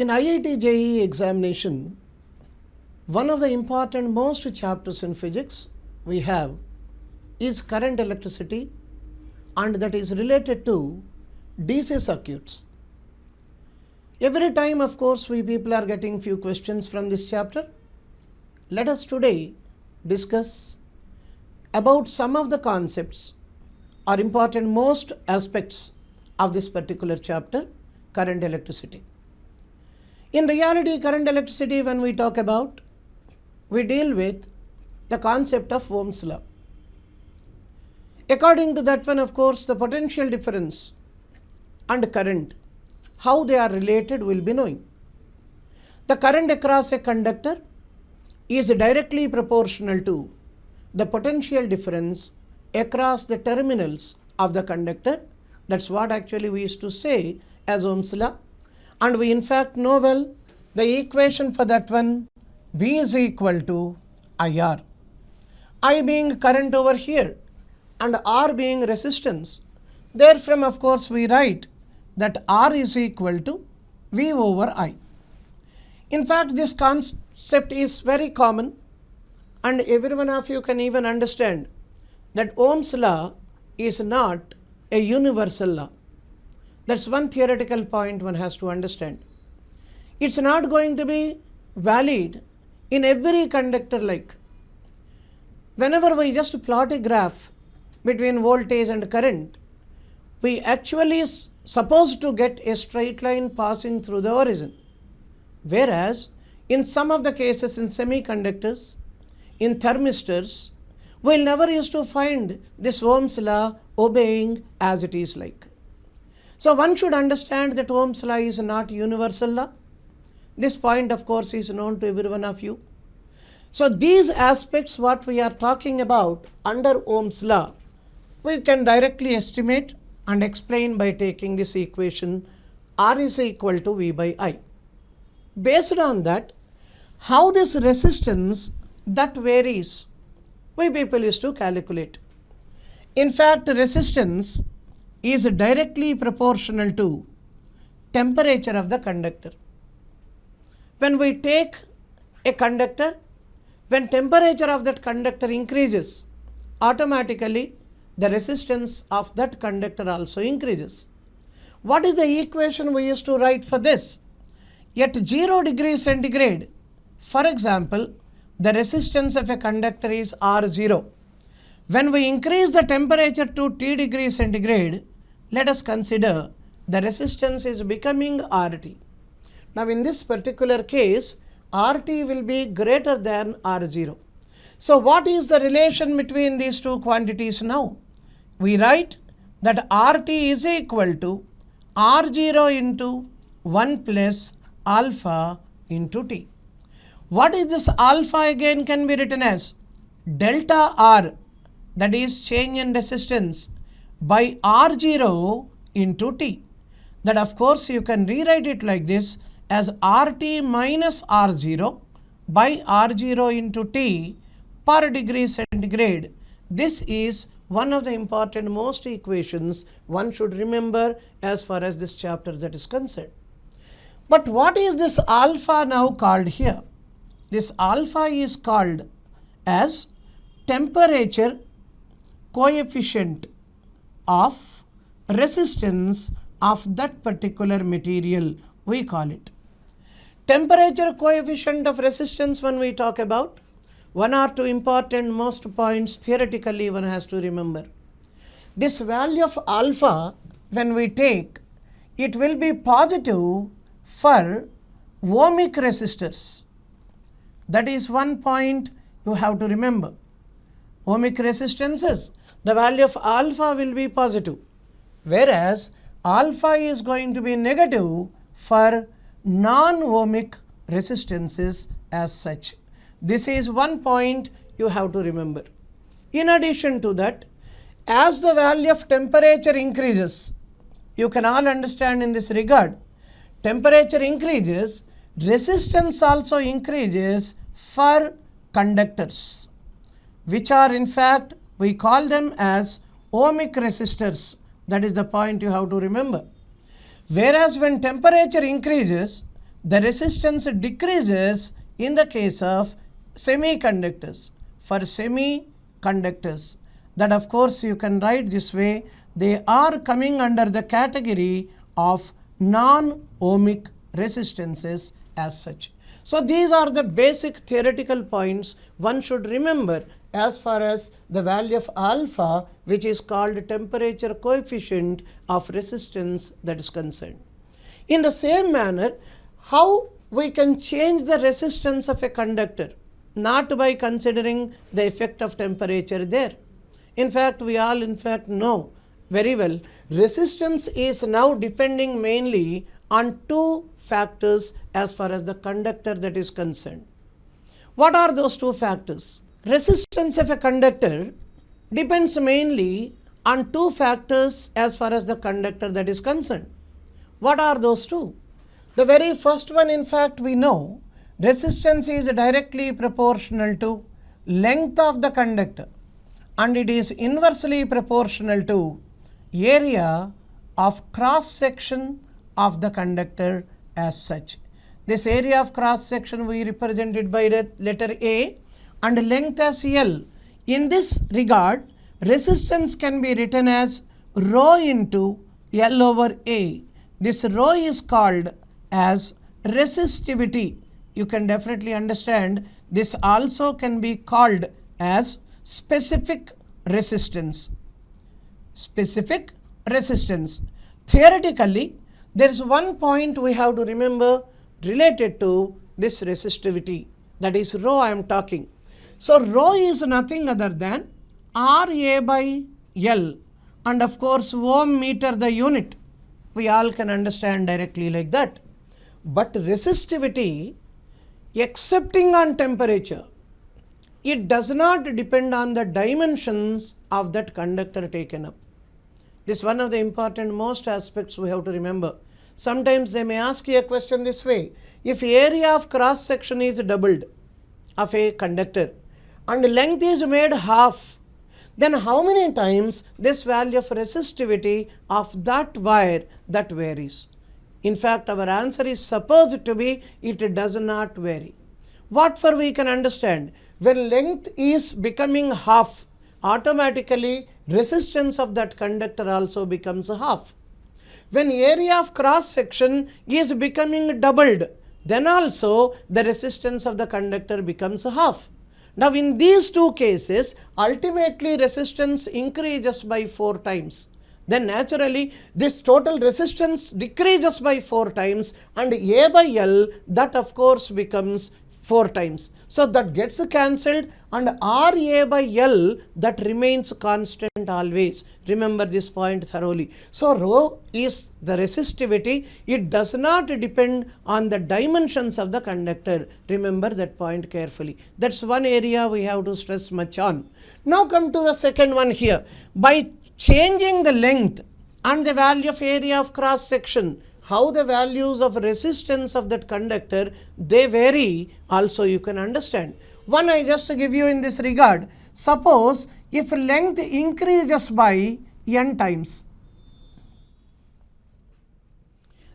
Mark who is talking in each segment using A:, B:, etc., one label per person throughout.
A: In IIT JEE examination, one of the important most chapters in physics we have is current electricity, and that is related to DC circuits. Every time, of course, we people are getting few questions from this chapter. Let us today discuss about some of the concepts or important most aspects of this particular chapter, current electricity. In reality, current electricity, when we talk about, we deal with the concept of Ohm's law. According to that one, of course, the potential difference and current, how they are related, will be knowing. The current across a conductor is directly proportional to the potential difference across the terminals of the conductor. That's what actually we used to say as Ohm's law. And we in fact know well the equation for that one, V is equal to IR. I being current over here and R being resistance. Therefrom, of course, we write that R is equal to V over I. In fact, this concept is very common, and every one of you can even understand that Ohm's law is not a universal law. That's one theoretical point one has to understand. It's not going to be valid in every conductor. Like whenever we just plot a graph between voltage and current, we actually supposed to get a straight line passing through the origin. Whereas in some of the cases in semiconductors, in thermistors, we'll never used to find this Ohm's law obeying as it is like. So one should understand that Ohm's law is not universal law. This point, of course, is known to every one of you. So these aspects what we are talking about under Ohm's law, we can directly estimate and explain by taking this equation R is equal to V by I. Based on that, how this resistance that varies, we people used to calculate. In fact, resistance is directly proportional to temperature of the conductor. When we take a conductor, when temperature of that conductor increases, automatically the resistance of that conductor also increases. What is the equation we used to write for this? At 0 degrees centigrade, for example, the resistance of a conductor is R0. When we increase the temperature to T degrees centigrade, let us consider the resistance is becoming RT. Now in this particular case, RT will be greater than R0. So what is the relation between these two quantities now? We write that RT is equal to R0 into 1 plus alpha into T. What is this alpha again can be written as delta R, that is change in resistance, by R0 into T. That of course you can rewrite it like this as RT minus R0 by R0 into T per degree centigrade. This is one of the important most equations one should remember as far as this chapter that is concerned. But what is this alpha now called here? This alpha is called as temperature coefficient of resistance of that particular material, we call it. Temperature coefficient of resistance, when we talk about, one or two important most points theoretically one has to remember. This value of alpha, when we take, it will be positive for ohmic resistors. That is one point you have to remember. Ohmic resistances, the value of alpha will be positive, whereas alpha is going to be negative for non-ohmic resistances as such. This is one point you have to remember. In addition to that, as the value of temperature increases, you can all understand in this regard, temperature increases, resistance also increases for conductors, which are in fact we call them as ohmic resistors. That is the point you have to remember. Whereas when temperature increases, the resistance decreases in the case of semiconductors. For semiconductors, that of course you can write this way, they are coming under the category of non-ohmic resistances as such. So these are the basic theoretical points one should remember as far as the value of alpha, which is called temperature coefficient of resistance, that is concerned. In the same manner, how we can change the resistance of a conductor? Not by considering the effect of temperature there. In fact, we all know very well, resistance is now depending mainly on two factors as far as the conductor that is concerned. What are those two factors? Resistance of a conductor depends mainly on two factors as far as the conductor that is concerned. What are those two? The very first one, in fact, we know resistance is directly proportional to length of the conductor and it is inversely proportional to area of cross section of the conductor as such. This area of cross section we represented by the letter A and length as L. In this regard, resistance can be written as rho into L over A. This rho is called as resistivity. You can definitely understand this also can be called as specific resistance. Specific resistance. Theoretically, there is one point we have to remember related to this resistivity, that is rho I am talking. So rho is nothing other than RA by L, and of course ohm meter the unit. We all can understand directly like that. But resistivity, excepting on temperature, it does not depend on the dimensions of that conductor taken up. This is one of the important most aspects we have to remember. Sometimes they may ask you a question this way: if area of cross section is doubled of a conductor and length is made half, then how many times this value of resistivity of that wire that varies? In fact, our answer is supposed to be it does not vary. What for we can understand? When length is becoming half, automatically resistance of that conductor also becomes half. When area of cross section is becoming doubled, then also the resistance of the conductor becomes half. Now in these two cases, ultimately resistance increases by 4 times. Then naturally this total resistance decreases by 4 times and A by L, that of course becomes 4 times. So that gets cancelled and RA by L, that remains constant always. Remember this point thoroughly. So rho is the resistivity. It does not depend on the dimensions of the conductor. Remember that point carefully. That's one area we have to stress much on. Now come to the second one here. By changing the length and the value of area of cross section, how the values of resistance of that conductor, they vary also you can understand. One I just give you in this regard. Suppose if length increases by n times,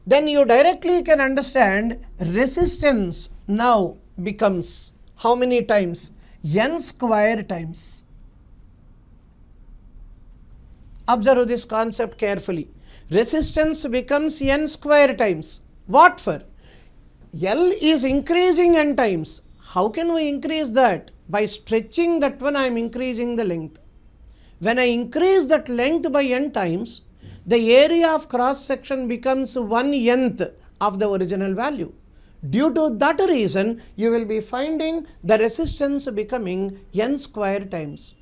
A: then you directly can understand resistance now becomes how many times? N square times. Observe this concept carefully. Resistance becomes n square times. What for? L is increasing n times. How can we increase that? By stretching that one I am increasing the length. When I increase that length by n times, the area of cross section becomes 1/nth of the original value. Due to that reason, you will be finding the resistance becoming n square times.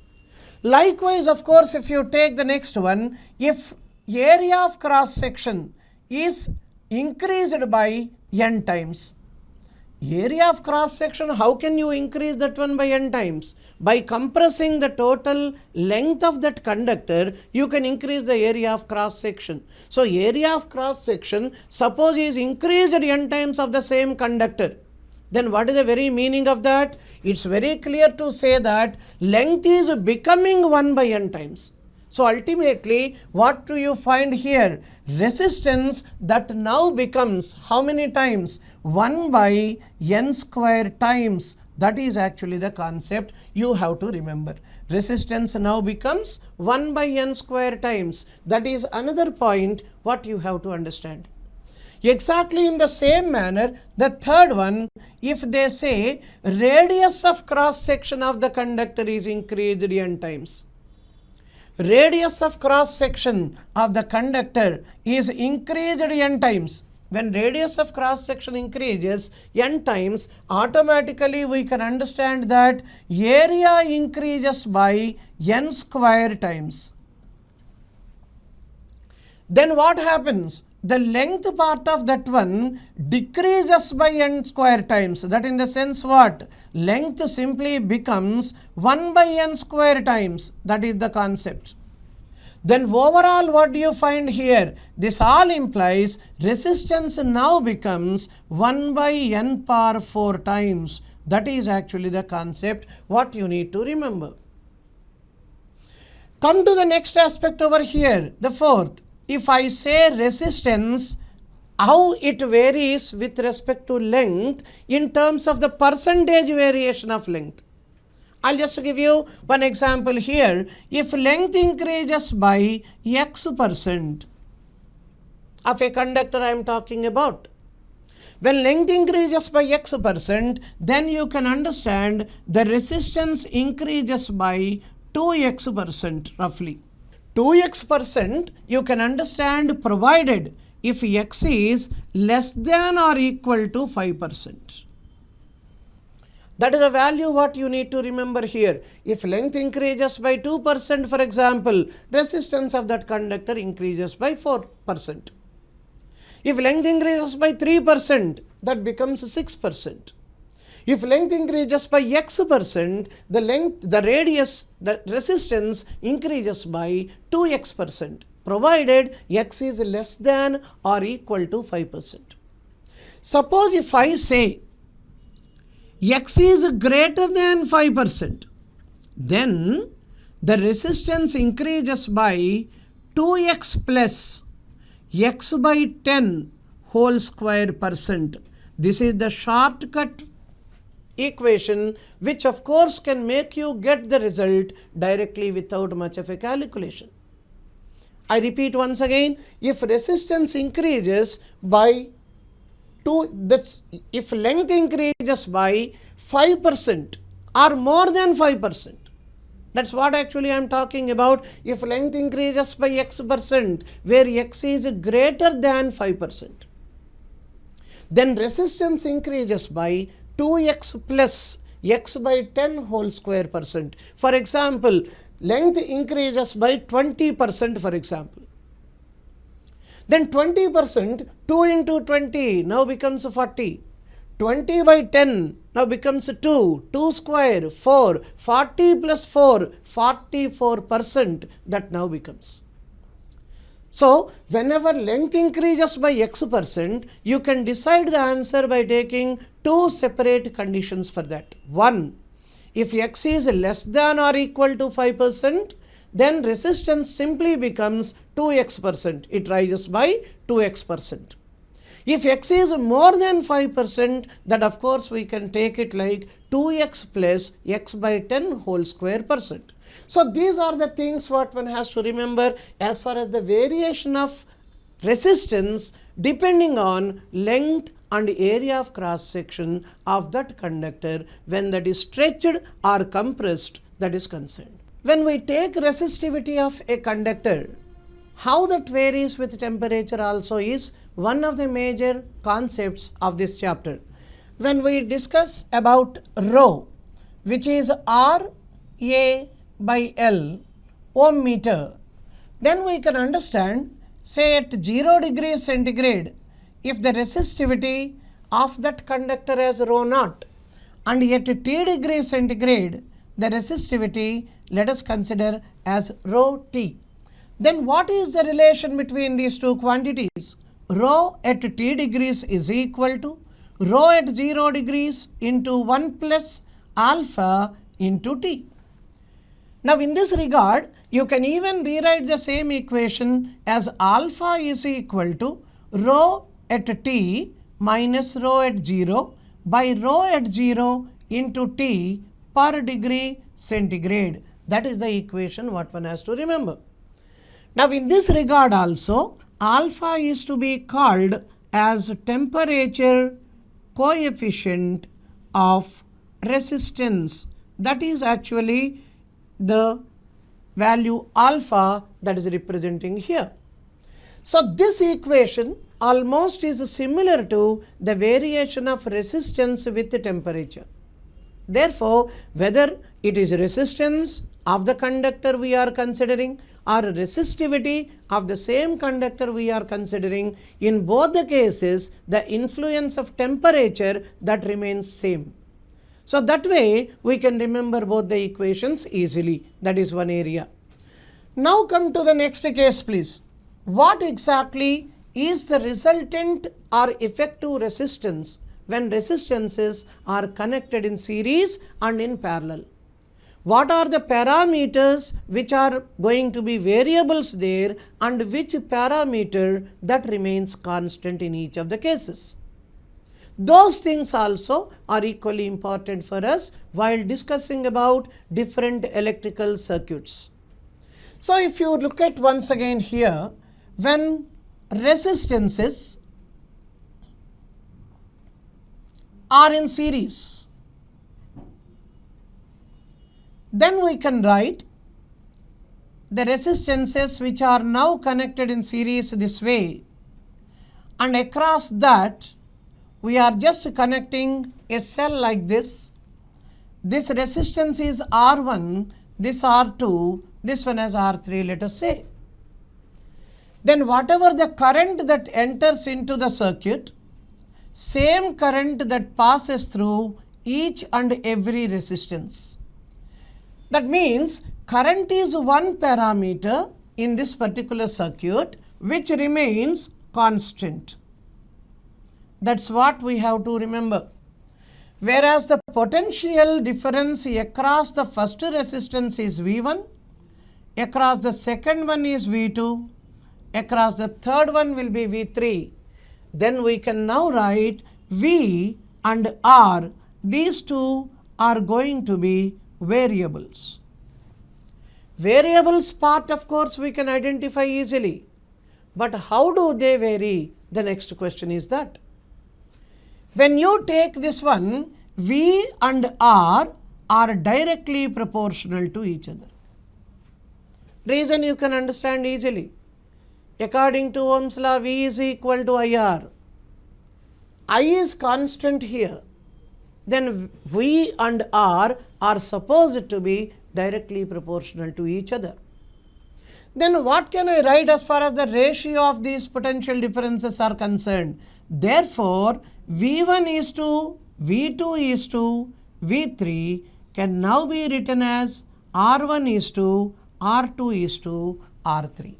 A: Likewise, of course, if you take the next one, if area of cross section is increased by n times. Area of cross section, how can you increase that one by n times? By compressing the total length of that conductor, you can increase the area of cross section. So area of cross section, suppose is increased n times of the same conductor. Then what is the very meaning of that? It's very clear to say that length is becoming 1 by n times. So ultimately, what do you find here? Resistance that now becomes how many times? 1 by n square times. That is actually the concept you have to remember. Resistance now becomes 1 by n square times. That is another point what you have to understand. Exactly in the same manner, the third one, if they say radius of cross section of the conductor is increased n times. Radius of cross section of the conductor is increased n times. When radius of cross section increases n times, automatically we can understand that area increases by n square times. Then what happens? The length part of that one decreases by n square times. That in the sense what? Length simply becomes 1 by n square times. That is the concept. Then overall what do you find here? This all implies resistance now becomes 1 by n power 4 times. That is actually the concept what you need to remember. Come to the next aspect over here, the fourth. If I say resistance, how it varies with respect to length in terms of the percentage variation of length. I'll just give you one example here. If length increases by x% of a conductor I am talking about. When length increases by x%, then you can understand the resistance increases by 2x% roughly. 2x% you can understand provided if x is less than or equal to 5%. That is a value what you need to remember here. If length increases by 2%, for example, resistance of that conductor increases by 4%. If length increases by 3%, that becomes 6%. If length increases by x%, the radius, the resistance increases by 2x%, provided x is less than or equal to 5%. Suppose if I say x is greater than 5%, then the resistance increases by 2x plus x by 10 whole square percent. This is the shortcut equation which of course can make you get the result directly without much of a calculation. I repeat once again, if resistance increases by if length increases by 5% or more than 5%, that's what actually I am talking about. If length increases by x%, where x is greater than 5%, then resistance increases by 2x plus x by 10 whole square percent. For example, length increases by 20%, for example. Then 20%, 2 into 20 now becomes 40. 20 by 10 now becomes 2. 2 square, 4. 40 plus 4, 44% that now becomes. So, whenever length increases by x%, you can decide the answer by taking two separate conditions for that. One, if x is less than or equal to 5%, then resistance simply becomes 2x%. It rises by 2x%. If x is more than 5%, that of course we can take it like 2x plus x by 10 whole square percent. So these are the things what one has to remember as far as the variation of resistance depending on length and area of cross section of that conductor when that is stretched or compressed, that is concerned. When we take resistivity of a conductor, how that varies with temperature also is one of the major concepts of this chapter. When we discuss about rho, which is R A by L ohm meter, then we can understand, say at 0 degrees centigrade, if the resistivity of that conductor is rho naught, and at T degree centigrade, the resistivity let us consider as rho T. Then what is the relation between these two quantities? Rho at T degrees is equal to rho at 0 degrees into 1 plus alpha into T. Now in this regard, you can even rewrite the same equation as alpha is equal to rho at t minus rho at 0 by rho at 0 into t per degree centigrade. That is the equation what one has to remember. Now in this regard also, alpha is to be called as temperature coefficient of resistance. That is actually the value alpha that is representing here. So this equation almost is similar to the variation of resistance with the temperature. Therefore, whether it is resistance of the conductor we are considering or resistivity of the same conductor we are considering, in both the cases the influence of temperature that remains same. So that way we can remember both the equations easily. That is one area. Now come to the next case please. What exactly is the resultant or effective resistance when resistances are connected in series and in parallel? What are the parameters which are going to be variables there and which parameter that remains constant in each of the cases? Those things also are equally important for us while discussing about different electrical circuits. So if you look at once again here, when resistances are in series, then we can write the resistances which are now connected in series this way, and across that we are just connecting a cell like this. This resistance is R1, this R2, this one as R3, let us say. Then whatever the current that enters into the circuit, same current that passes through each and every resistance. That means current is one parameter in this particular circuit which remains constant. That's what we have to remember. Whereas the potential difference across the first resistance is V1, across the second one is V2, across the third one will be V3. Then we can now write V and R. These two are going to be variables. Variables part of course we can identify easily. But how do they vary? The next question is that. When you take this one, V and R are directly proportional to each other. Reason you can understand easily. According to Ohm's law, V is equal to IR. I is constant here. Then V and R are supposed to be directly proportional to each other. Then what can I write as far as the ratio of these potential differences are concerned? Therefore, V1 is to V2 is to V3 can now be written as R1 is to R2 is to R3.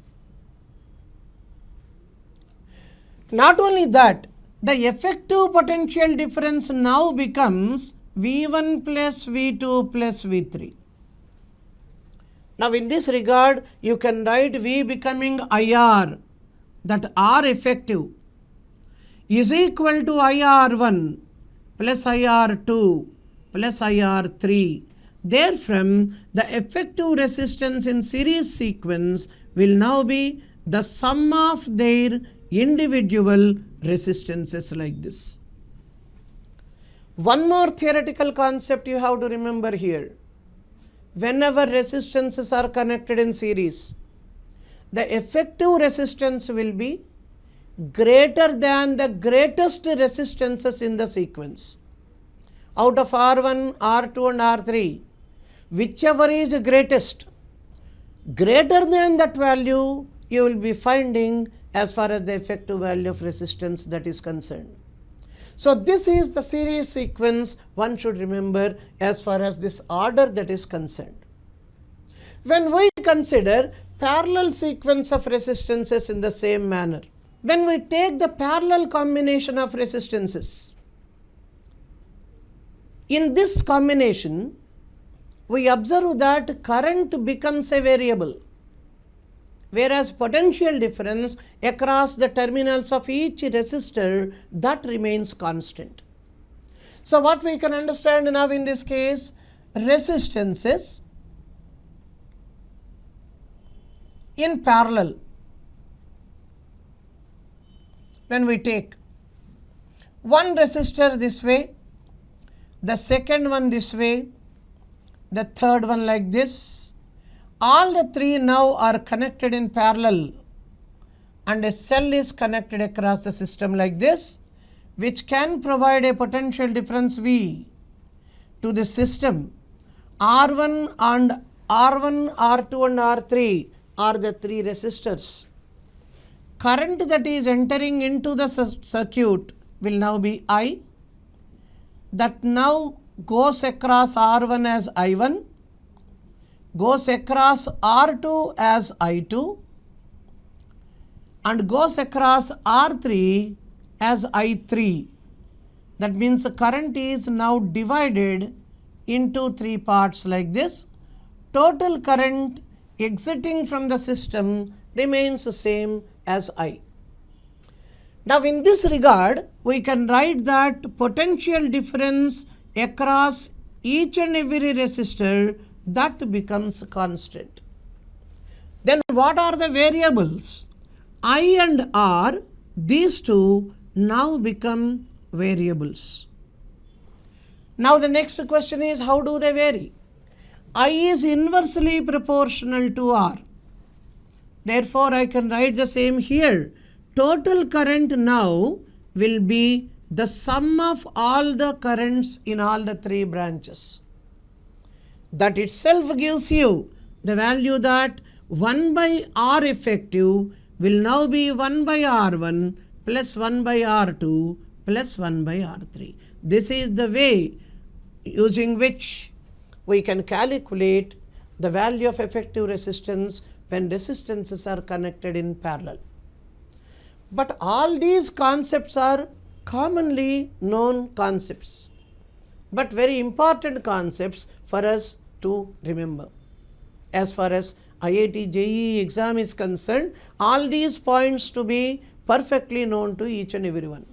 A: Not only that, the effective potential difference now becomes V1 plus V2 plus V3. Now in this regard, you can write V becoming IR, that R effective is equal to IR1 plus IR2 plus IR3. Therefrom, the effective resistance in series sequence will now be the sum of their individual resistances like this. One more theoretical concept you have to remember here. Whenever resistances are connected in series, the effective resistance will be greater than the greatest resistances in the sequence. Out of R1, R2 and R3, whichever is greatest, greater than that value you will be finding as far as the effective value of resistance that is concerned. So this is the series sequence one should remember as far as this order that is concerned. When we consider parallel sequence of resistances in the same manner, when we take the parallel combination of resistances, in this combination we observe that current becomes a variable, whereas potential difference across the terminals of each resistor, that remains constant. So what we can understand now in this case, resistances in parallel, when we take one resistor this way, the second one this way, the third one like this, all the three now are connected in parallel, and a cell is connected across the system like this, which can provide a potential difference V to the system. R1 and R1, R2 and R3 are the three resistors. Current that is entering into the circuit will now be I, that now goes across R1 as I1, goes across R2 as I2, and goes across R3 as I3. That means the current is now divided into three parts like this. Total current exiting from the system remains the same as I. Now in this regard, we can write that potential difference across each and every resistor, that becomes constant. Then what are the variables? I and R, these two now become variables. Now the next question is, how do they vary? I is inversely proportional to R. Therefore, I can write the same here. Total current now will be the sum of all the currents in all the three branches. That itself gives you the value that 1 by R effective will now be 1 by R1 plus 1 by R2 plus 1 by R3. This is the way using which we can calculate the value of effective resistance when resistances are connected in parallel. But all these concepts are commonly known concepts, but very important concepts for us to remember. As far as IIT JEE exam is concerned, all these points to be perfectly known to each and everyone.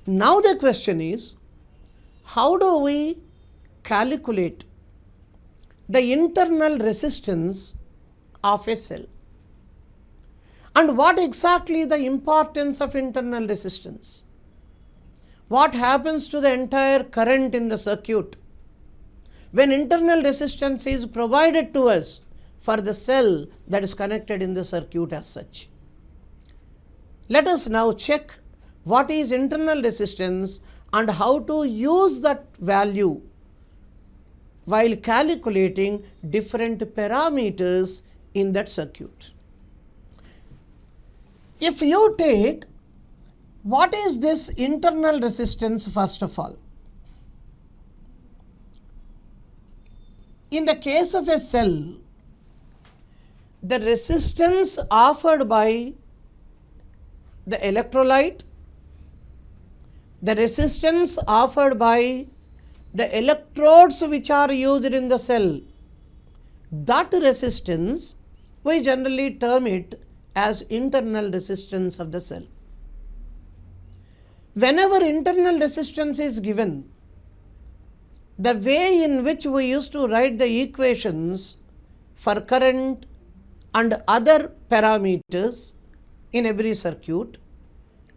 A: Now the question is, how do we calculate the internal resistance of a cell? And what exactly the importance of internal resistance? What happens to the entire current in the circuit when internal resistance is provided to us for the cell that is connected in the circuit as such? Let us now check what is internal resistance and how to use that value while calculating different parameters in that circuit. If you take, what is this internal resistance first of all? In the case of a cell, the resistance offered by the electrolyte, the resistance offered by the electrodes which are used in the cell, that resistance we generally term it as internal resistance of the cell. Whenever internal resistance is given, the way in which we used to write the equations for current and other parameters in every circuit,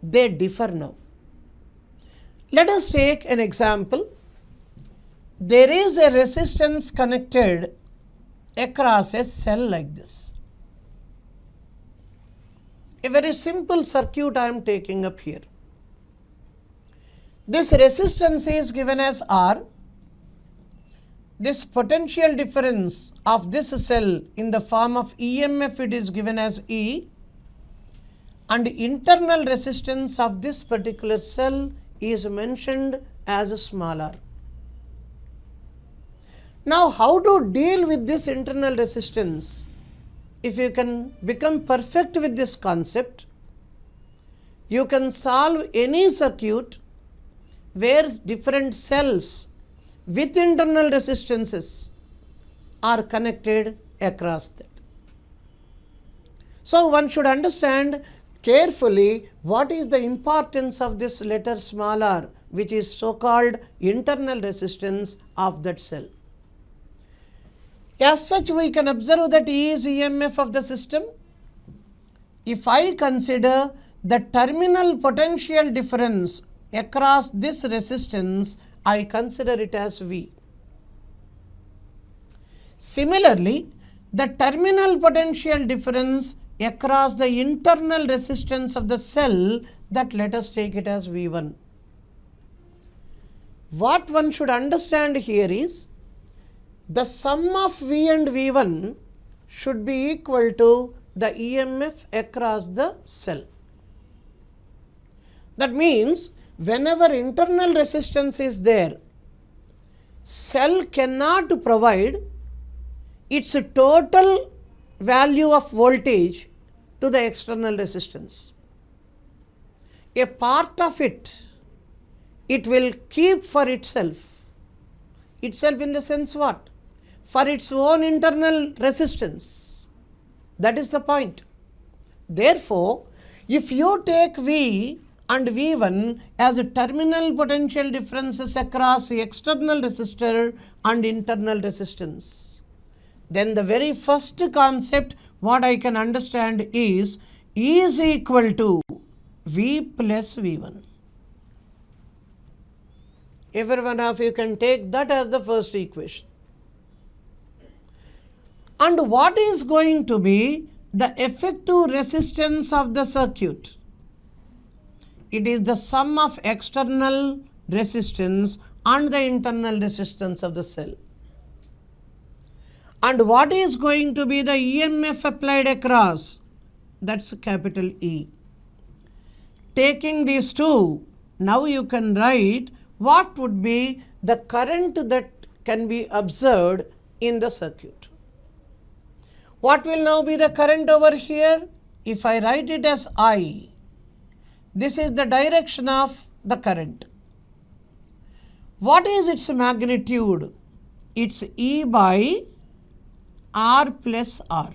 A: they differ now. Let us take an example. There is a resistance connected across a cell like this. A very simple circuit I am taking up here. This resistance is given as R. This potential difference of this cell in the form of EMF, it is given as E, and internal resistance of this particular cell is mentioned as a small r. Now, how to deal with this internal resistance? If you can become perfect with this concept, you can solve any circuit where different cells with internal resistances are connected across that. So one should understand carefully what is the importance of this letter small r, which is so called internal resistance of that cell. As such, we can observe that E is EMF of the system. If I consider the terminal potential difference across this resistance, I consider it as V. Similarly, the terminal potential difference across the internal resistance of the cell, that let us take it as V1. What one should understand here is, the sum of V and V1 should be equal to the EMF across the cell. That means, whenever internal resistance is there, cell cannot provide its total value of voltage to the external resistance. A part of it will keep for itself. Itself in the sense what? For its own internal resistance. That is the point. Therefore, if you take V and V1 as a terminal potential differences across external resistor and internal resistance, then the very first concept what I can understand is E is equal to V plus V1. Every one of you can take that as the first equation. And what is going to be the effective resistance of the circuit? It is the sum of external resistance and the internal resistance of the cell. And what is going to be the EMF applied across? That's capital E. Taking these two, now you can write what would be the current that can be observed in the circuit. What will now be the current over here? If I write it as I, this is the direction of the current. What is its magnitude? It's E by R plus R.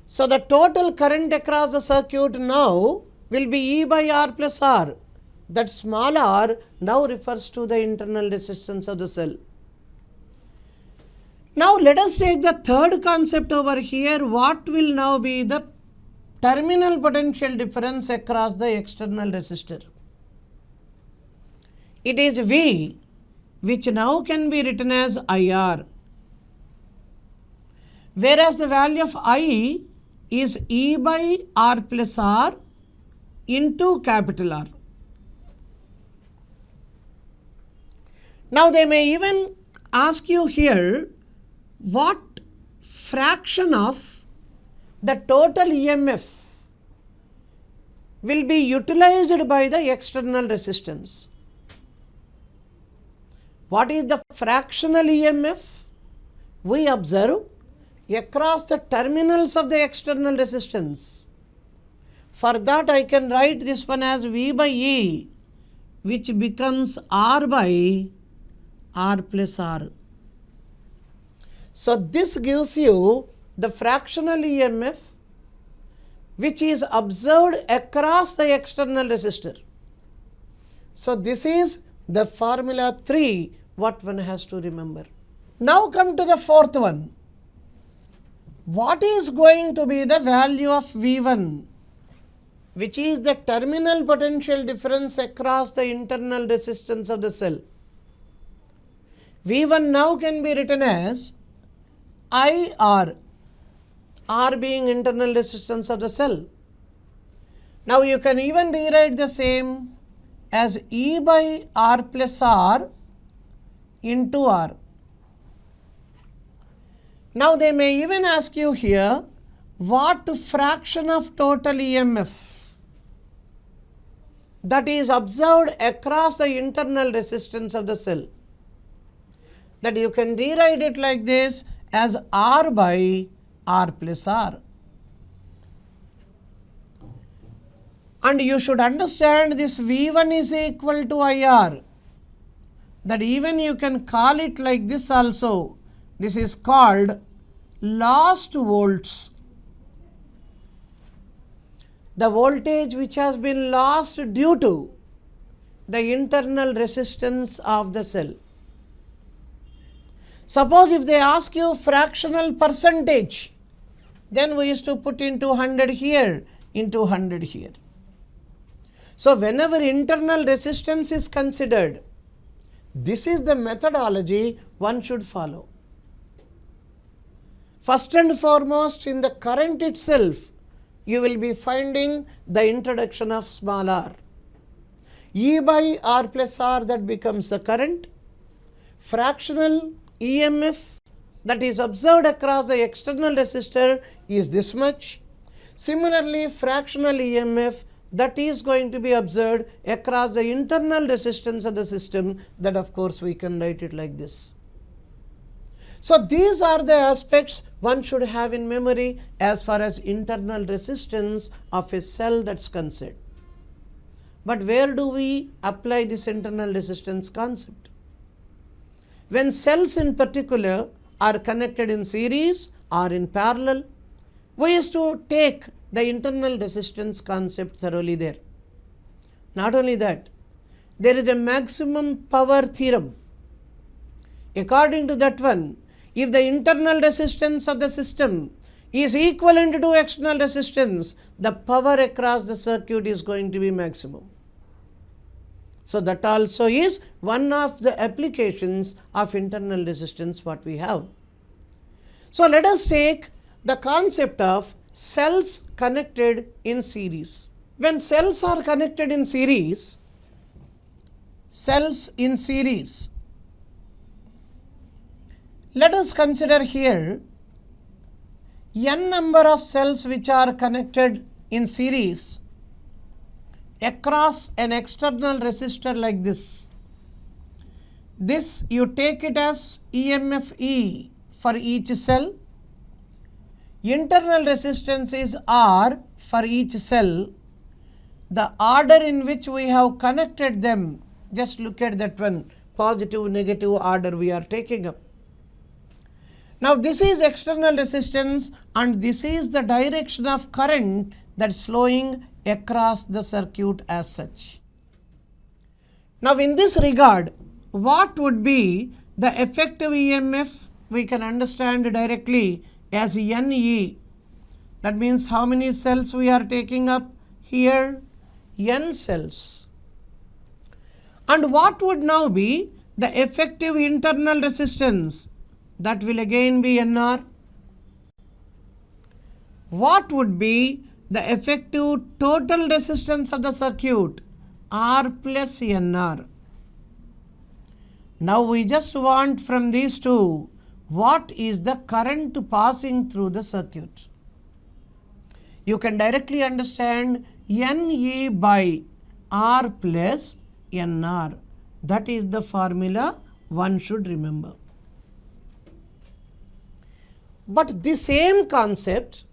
A: So the total current across the circuit now will be E by R plus R. That small r now refers to the internal resistance of the cell. Now let us take the third concept over here. What will now be the terminal potential difference across the external resistor? It is V, which now can be written as IR, whereas the value of I is E by R plus R into capital R. Now they may even ask you here, what fraction of the total EMF will be utilized by the external resistance? What is the fractional EMF? We observe across the terminals of the external resistance. For that I can write this one as V by E, which becomes R by R plus R. So this gives you the fractional EMF which is observed across the external resistor. So this is the formula 3 what one has to remember. Now come to the fourth one. What is going to be the value of V1, which is the terminal potential difference across the internal resistance of the cell? V1 now can be written as IR, R being internal resistance of the cell. Now you can even rewrite the same as E by R plus R into R. Now they may even ask you here, what fraction of total EMF that is observed across the internal resistance of the cell? That you can rewrite it like this as R by R plus R. And you should understand this V1 is equal to IR. That even you can call it like this also. This is called lost volts. The voltage which has been lost due to the internal resistance of the cell. Suppose if they ask you fractional percentage, then we used to put into 100 here, into 100 here. So whenever internal resistance is considered, this is the methodology one should follow. First and foremost, in the current itself, you will be finding the introduction of small r. E by R plus R, that becomes the current. Fractional EMF that is observed across the external resistor is this much. Similarly, fractional EMF that is going to be observed across the internal resistance of the system, that of course we can write it like this. So these are the aspects one should have in memory as far as internal resistance of a cell that's concerned. But where do we apply this internal resistance concept? When cells in particular are connected in series or in parallel, we used to take the internal resistance concept thoroughly there. Not only that, there is a maximum power theorem. According to that one, if the internal resistance of the system is equivalent to external resistance, the power across the circuit is going to be maximum. So that also is one of the applications of internal resistance what we have. So let us take the concept of cells connected in series. When cells are connected in series, let us consider here n number of cells which are connected in series across an external resistor like this. This you take it as EMF E for each cell. Internal resistance is R for each cell. The order in which we have connected them, just look at that one, positive, negative order we are taking up. Now this is external resistance and this is the direction of current that's flowing across the circuit as such. Now in this regard, what would be the effective EMF? We can understand directly as NE. That means how many cells we are taking up here? N cells. And what would now be the effective internal resistance? That will again be NR. What would be the effective total resistance of the circuit? R plus NR. Now we just want from these two, what is the current passing through the circuit? You can directly understand NE by R plus NR. That is the formula one should remember. But the same concept,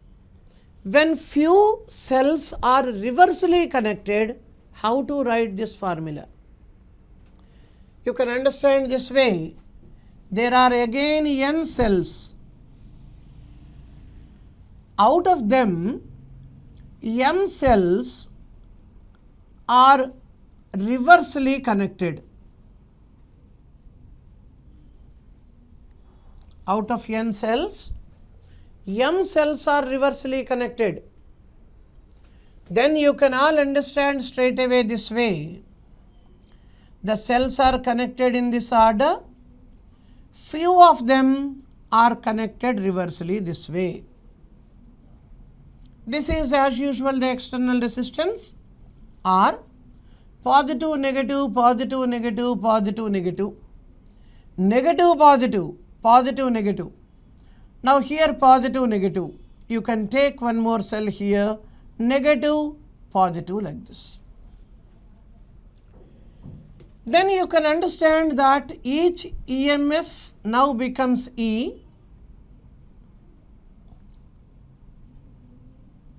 A: when few cells are reversely connected, how to write this formula? You can understand this way. There are again N cells. Out of them, M cells are reversely connected. Out of N cells, M cells are reversely connected. Then you can all understand straight away this way. The cells are connected in this order. Few of them are connected reversely this way. This is as usual the external resistance R. Positive, negative, positive, negative, positive, negative. Negative, positive, positive, negative. Now here positive, negative. You can take one more cell here, negative, positive like this. Then you can understand that each EMF now becomes E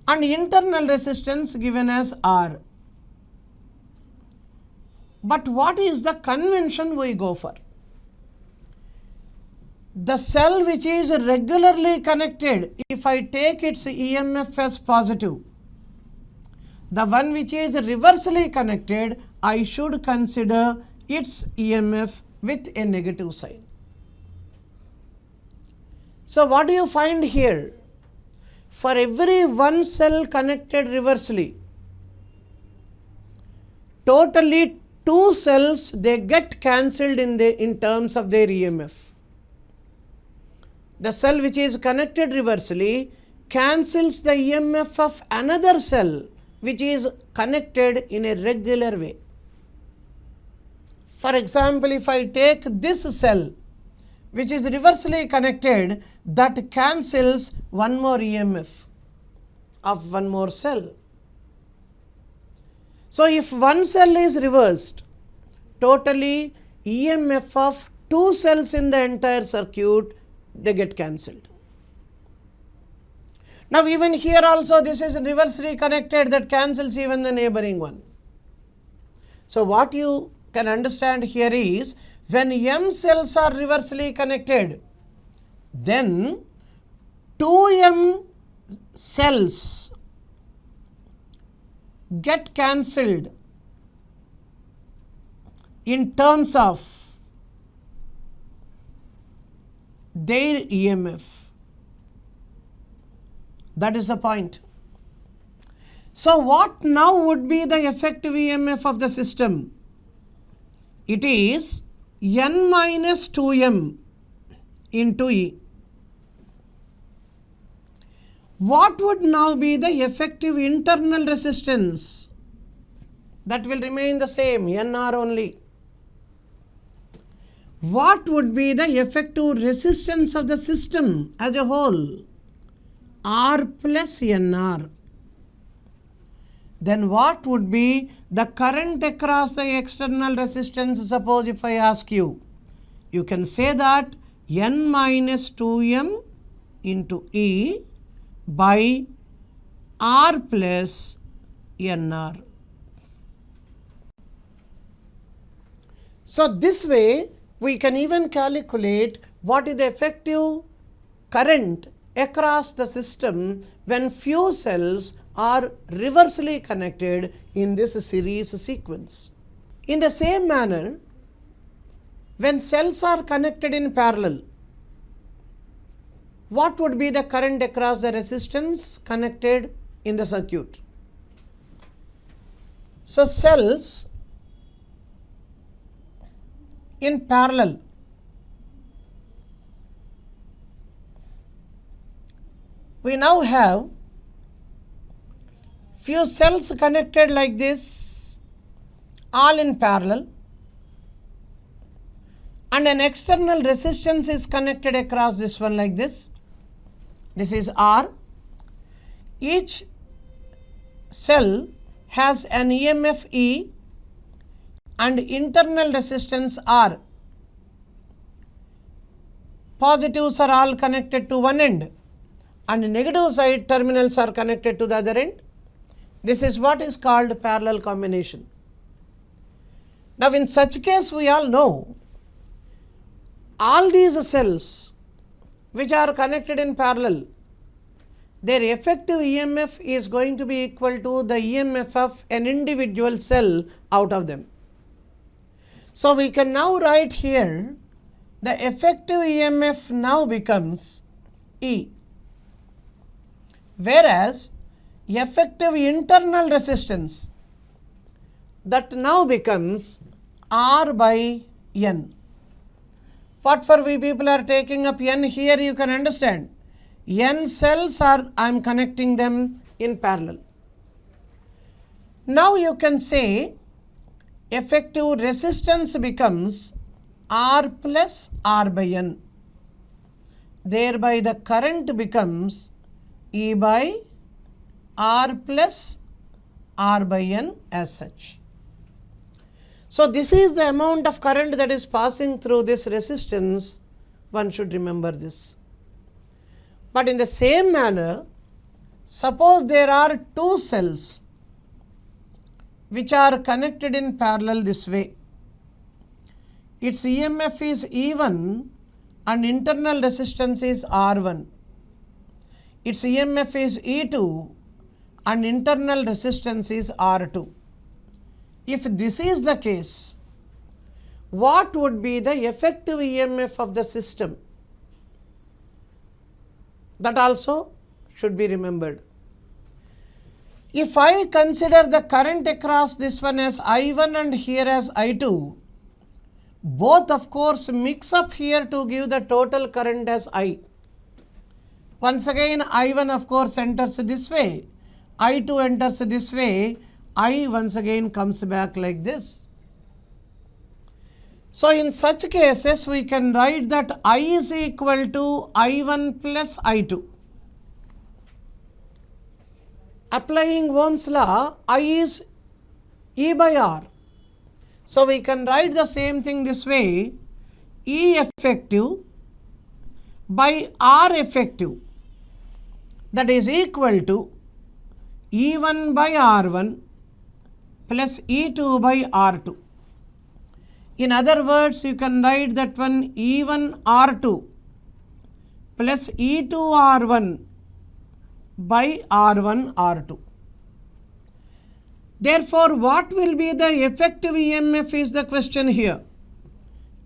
A: and internal resistance given as R. But what is the convention we go for? The cell which is regularly connected, if I take its EMF as positive, the one which is reversely connected, I should consider its EMF with a negative sign. So what do you find here? For every one cell connected reversely, totally two cells they get cancelled in terms of their EMF. The cell which is connected reversely cancels the EMF of another cell which is connected in a regular way. For example, if I take this cell which is reversely connected, that cancels one more EMF of one more cell. So if one cell is reversed, totally EMF of two cells in the entire circuit, they get cancelled. Now even here also this is reversely connected, that cancels even the neighboring one. So what you can understand here is, when M cells are reversely connected, then 2M cells get cancelled in terms of their EMF. That is the point. So what now would be the effective EMF of the system? It is N minus 2M into E. What would now be the effective internal resistance? That will remain the same, NR only. What would be the effective resistance of the system as a whole? R plus NR. Then what would be the current across the external resistance? Suppose if I ask you, you can say that N minus 2M into E by R plus NR. So this way we can even calculate what is the effective current across the system when few cells are reversely connected in this series sequence. In the same manner, when cells are connected in parallel, what would be the current across the resistance connected in the circuit? So cells in parallel, we now have few cells connected like this, all in parallel, and an external resistance is connected across this one like this. This is R. Each cell has an EMF E and internal resistance R. Positives are all connected to one end and negative side terminals are connected to the other end. This is what is called parallel combination. Now in such case we all know all these cells which are connected in parallel, their effective EMF is going to be equal to the EMF of an individual cell out of them. So we can now write here the effective EMF now becomes E, whereas effective internal resistance, that now becomes R by N. What for we people are taking up N here, you can understand. N cells are, I am connecting them in parallel. Now you can say effective resistance becomes R plus R by N. Thereby the current becomes E by R plus R by N as such. So this is the amount of current that is passing through this resistance. One should remember this. But in the same manner, suppose there are two cells which are connected in parallel this way. Its EMF is E1 and internal resistance is R1. Its EMF is E2 and internal resistance is R2. If this is the case, what would be the effective EMF of the system? That also should be remembered. If I consider the current across this one as I1 and here as I2, both of course mix up here to give the total current as I. Once again I1 of course enters this way, I2 enters this way, I once again comes back like this. So in such cases we can write that I is equal to I1 plus I2. Applying Ohm's law, I is E by R. So we can write the same thing this way, E effective by R effective, that is equal to E1 by R1 plus E2 by R2. In other words, you can write that one E1 R2 plus E2 R1 by R1 R2. Therefore, what will be the effective EMF is the question here.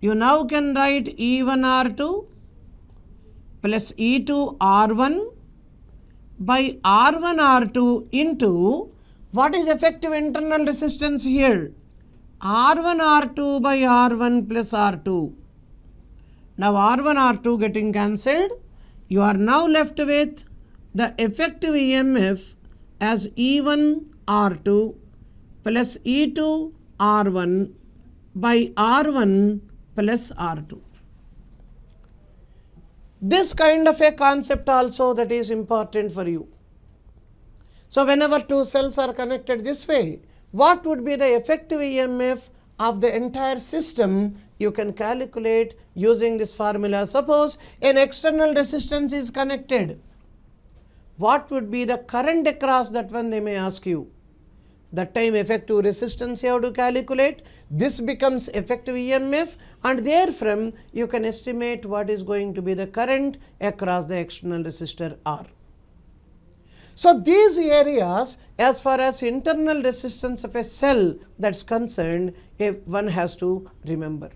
A: You now can write E1 R2 plus E2 R1 by R1 R2 into what is effective internal resistance here? R1 R2 by R1 plus R2. Now R1 R2 getting cancelled, you are now left with the effective EMF as E1 R2 plus E2 R1 by R1 plus R2. This kind of a concept also that is important for you. So whenever two cells are connected this way, what would be the effective EMF of the entire system? You can calculate using this formula. Suppose an external resistance is connected. What would be the current across that one, they may ask you. That time effective resistance you have to calculate. This becomes effective EMF and therefrom you can estimate what is going to be the current across the external resistor R. So these areas, as far as internal resistance of a cell that's concerned, one has to remember.